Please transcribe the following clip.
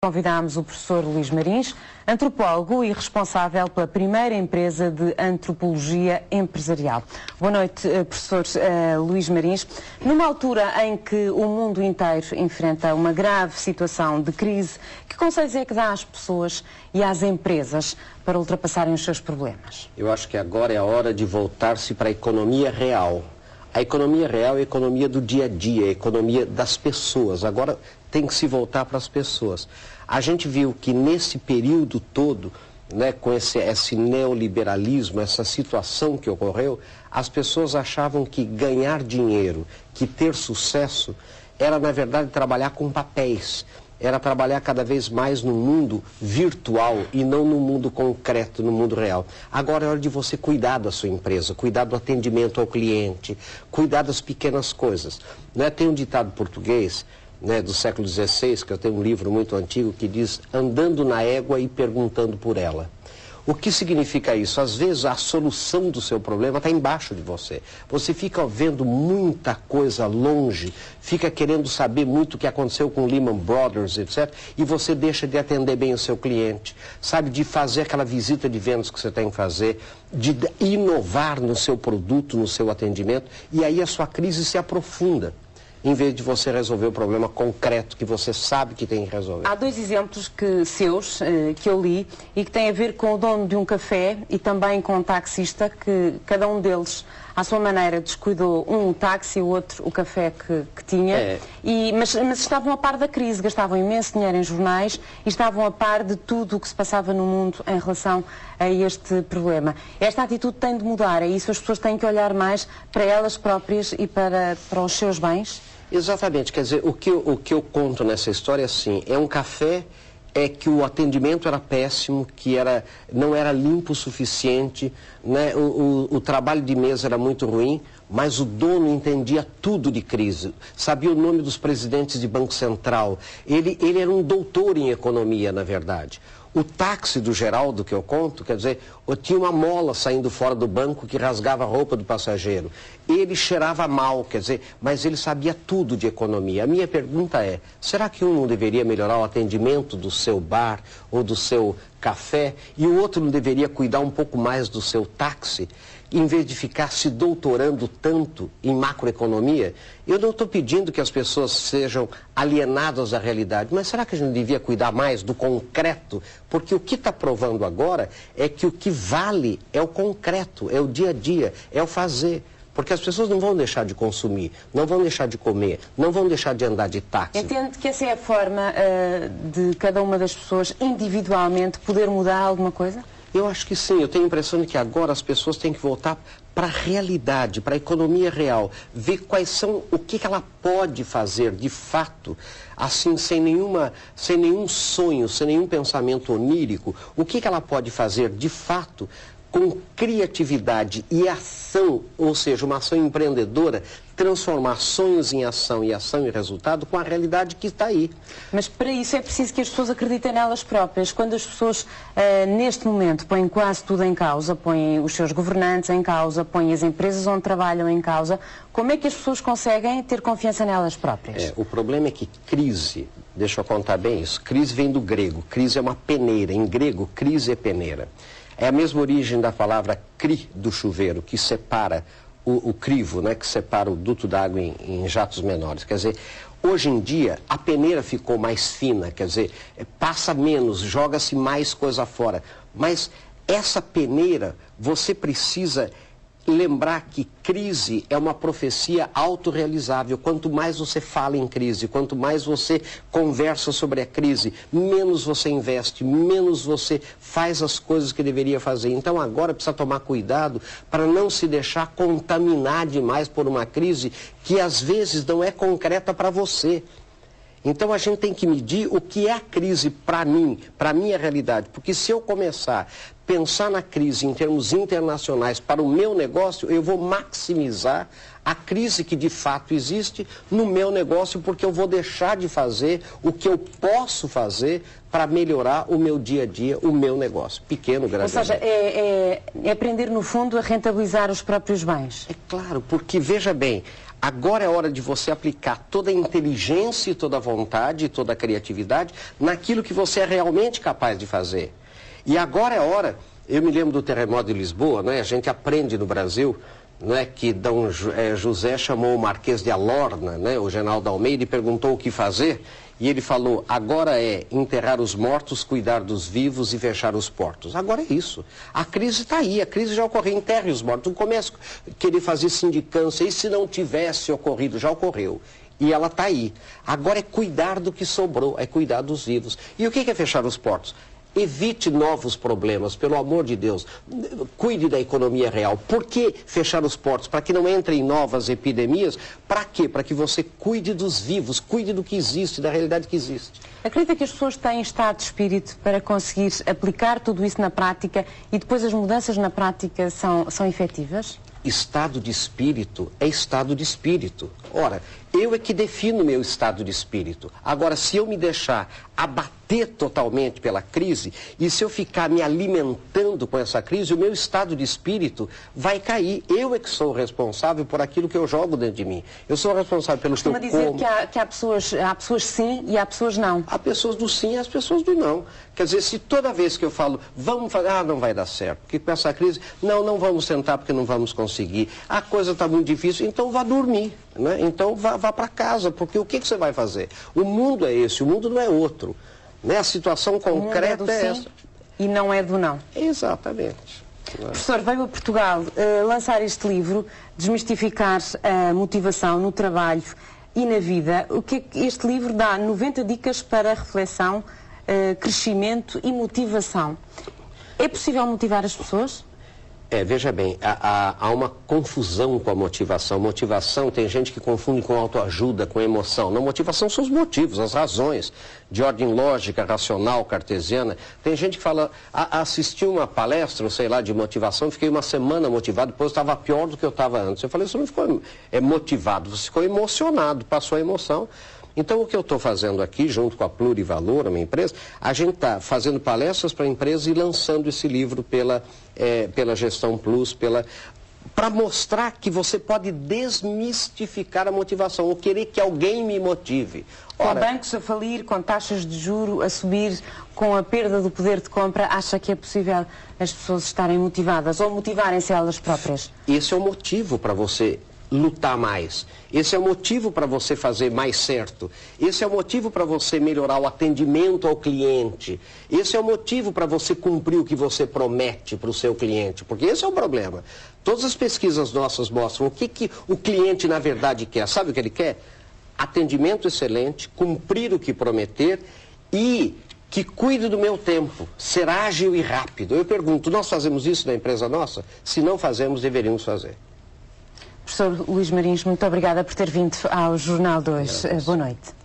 Convidámos o professor Luís Marins, antropólogo e responsável pela primeira empresa de antropologia empresarial. Boa noite, professor Luís Marins. Numa altura em que o mundo inteiro enfrenta uma grave situação de crise, que conselhos é que dá às pessoas e às empresas para ultrapassarem os seus problemas? Eu acho que agora é a hora de voltar-se para a economia real. A economia real é a economia do dia a dia, a economia das pessoas. Agora tem que se voltar para as pessoas. A gente viu que nesse período todo, né, com esse neoliberalismo, essa situação que ocorreu, as pessoas achavam que ganhar dinheiro, que ter sucesso, era na verdade trabalhar com papéis. Era trabalhar cada vez mais no mundo virtual e não no mundo concreto, no mundo real. Agora é hora de você cuidar da sua empresa, cuidar do atendimento ao cliente, cuidar das pequenas coisas. Né? Tem um ditado português, né, do século XVI, que eu tenho um livro muito antigo, que diz: andando na égua e perguntando por ela. O que significa isso? Às vezes a solução do seu problema está embaixo de você. Você fica vendo muita coisa longe, fica querendo saber muito o que aconteceu com Lehman Brothers, etc. E você deixa de atender bem o seu cliente, sabe, de fazer aquela visita de vendas que você tem que fazer, de inovar no seu produto, no seu atendimento, e aí a sua crise se aprofunda, em vez de você resolver o problema concreto que você sabe que tem que resolver. Há dois exemplos seus que eu li e que têm a ver com o dono de um café e também com um taxista, que cada um deles, à sua maneira, descuidou, um o táxi, o outro o café que tinha, mas estavam a par da crise, gastavam imenso dinheiro em jornais e estavam a par de tudo o que se passava no mundo em relação a este problema. Esta atitude tem de mudar, é isso? As pessoas têm que olhar mais para elas próprias e para os seus bens? Exatamente, quer dizer, o que eu conto nessa história, assim, é um café que o atendimento era péssimo, que não era limpo o suficiente, né? O trabalho de mesa era muito ruim, mas o dono entendia tudo de crise, sabia o nome dos presidentes de Banco Central, ele era um doutor em economia, na verdade. O táxi do Geraldo, que eu conto, quer dizer, tinha uma mola saindo fora do banco que rasgava a roupa do passageiro. Ele cheirava mal, quer dizer, mas ele sabia tudo de economia. A minha pergunta é, será que um não deveria melhorar o atendimento do seu bar ou do seu café e o outro não deveria cuidar um pouco mais do seu táxi, em vez de ficar se doutorando tanto em macroeconomia? Eu não estou pedindo que as pessoas sejam alienadas da realidade, mas será que a gente devia cuidar mais do concreto? Porque o que está provando agora é que o que vale é o concreto, é o dia a dia, é o fazer. Porque as pessoas não vão deixar de consumir, não vão deixar de comer, não vão deixar de andar de táxi. Entende que essa é a forma de cada uma das pessoas individualmente poder mudar alguma coisa? Eu acho que sim, eu tenho a impressão de que agora as pessoas têm que voltar para a realidade, para a economia real, ver quais são, o que ela pode fazer de fato, assim, sem nenhum sonho, sem nenhum pensamento onírico, o que ela pode fazer de fato com criatividade e ação, ou seja, uma ação empreendedora, transformar sonhos em ação e ação em resultado com a realidade que está aí. Mas para isso é preciso que as pessoas acreditem nelas próprias. Quando as pessoas, neste momento, põem quase tudo em causa, põem os seus governantes em causa, põem as empresas onde trabalham em causa, como é que as pessoas conseguem ter confiança nelas próprias? O problema é que crise, deixa eu contar bem isso, crise vem do grego, crise é uma peneira, em grego crise é peneira. É a mesma origem da palavra cri do chuveiro, que separa o crivo, né, que separa o duto d'água em jatos menores. Quer dizer, hoje em dia a peneira ficou mais fina, quer dizer, passa menos, joga-se mais coisa fora. Mas essa peneira, você precisa lembrar que crise é uma profecia autorrealizável. Quanto mais você fala em crise, quanto mais você conversa sobre a crise, menos você investe, menos você faz as coisas que deveria fazer. Então agora precisa tomar cuidado para não se deixar contaminar demais por uma crise que às vezes não é concreta para você. Então a gente tem que medir o que é a crise para mim, para a minha realidade. Porque se eu começar pensar na crise em termos internacionais para o meu negócio, eu vou maximizar a crise que de fato existe no meu negócio, porque eu vou deixar de fazer o que eu posso fazer para melhorar o meu dia a dia, o meu negócio, pequeno, grande. Ou seja, é aprender no fundo a rentabilizar os próprios bens. É claro, porque veja bem, agora é hora de você aplicar toda a inteligência, toda a vontade, toda a criatividade naquilo que você é realmente capaz de fazer. E agora é hora, eu me lembro do terremoto de Lisboa, né? A gente aprende no Brasil, né, que José chamou o Marquês de Alorna, né, o general da Almeida, e perguntou o que fazer. E ele falou, agora é enterrar os mortos, cuidar dos vivos e fechar os portos. Agora é isso. A crise está aí, a crise já ocorreu, enterre os mortos. Não começa a querer fazer sindicância, e se não tivesse ocorrido, já ocorreu. E ela está aí. Agora é cuidar do que sobrou, é cuidar dos vivos. E o que é fechar os portos? Evite novos problemas, pelo amor de Deus. Cuide da economia real. Por que fechar os portos? Para que não entrem novas epidemias? Para quê? Para que você cuide dos vivos, cuide do que existe, da realidade que existe. Acredita que as pessoas têm estado de espírito para conseguir aplicar tudo isso na prática e depois as mudanças na prática são efetivas? Estado de espírito é estado de espírito. Ora, eu é que defino o meu estado de espírito. Agora, se eu me deixar abater totalmente pela crise e se eu ficar me alimentando com essa crise, o meu estado de espírito vai cair. Eu é que sou responsável por aquilo que eu jogo dentro de mim. Eu sou responsável pelo que eu como. Costuma dizer que há pessoas sim e há pessoas não. Há pessoas do sim e há pessoas do não. Quer dizer, se toda vez que eu falo, vamos fazer, não vai dar certo, porque com essa crise, não vamos sentar porque não vamos conseguir, a coisa está muito difícil, então vá dormir, né? Então vá para casa, porque o que você vai fazer? O mundo é esse, o mundo não é outro. Né? A situação concreta é essa. E não é do não. Exatamente. Professor, veio a Portugal lançar este livro, Desmistificar a Motivação no Trabalho e na Vida. O que este livro dá 90 dicas para reflexão, crescimento e motivação. É possível motivar as pessoas? Veja bem, há uma confusão com a motivação. Motivação, tem gente que confunde com autoajuda, com emoção. Não, motivação são os motivos, as razões, de ordem lógica, racional, cartesiana. Tem gente que fala, assisti uma palestra, ou sei lá, de motivação, fiquei uma semana motivado, depois estava pior do que eu estava antes. Eu falei, você não ficou motivado, você ficou emocionado, passou a emoção. Então, o que eu estou fazendo aqui, junto com a Plurivalor, a minha empresa, a gente está fazendo palestras para a empresa e lançando esse livro pela Gestão Plus, para mostrar que você pode desmistificar a motivação, ou querer que alguém me motive. Com bancos a falir, com taxas de juro a subir, com a perda do poder de compra, acha que é possível as pessoas estarem motivadas ou motivarem-se elas próprias? Esse é o motivo para você lutar mais. Esse é o motivo para você fazer mais certo. Esse é o motivo para você melhorar o atendimento ao cliente. Esse é o motivo para você cumprir o que você promete para o seu cliente. Porque esse é o problema. Todas as pesquisas nossas mostram o que o cliente na verdade quer. Sabe o que ele quer? Atendimento excelente, cumprir o que prometer e que cuide do meu tempo, ser ágil e rápido. Eu pergunto, nós fazemos isso na empresa nossa? Se não fazemos, deveríamos fazer. Professor Luís Marins, muito obrigada por ter vindo ao Jornal 2. Boa noite.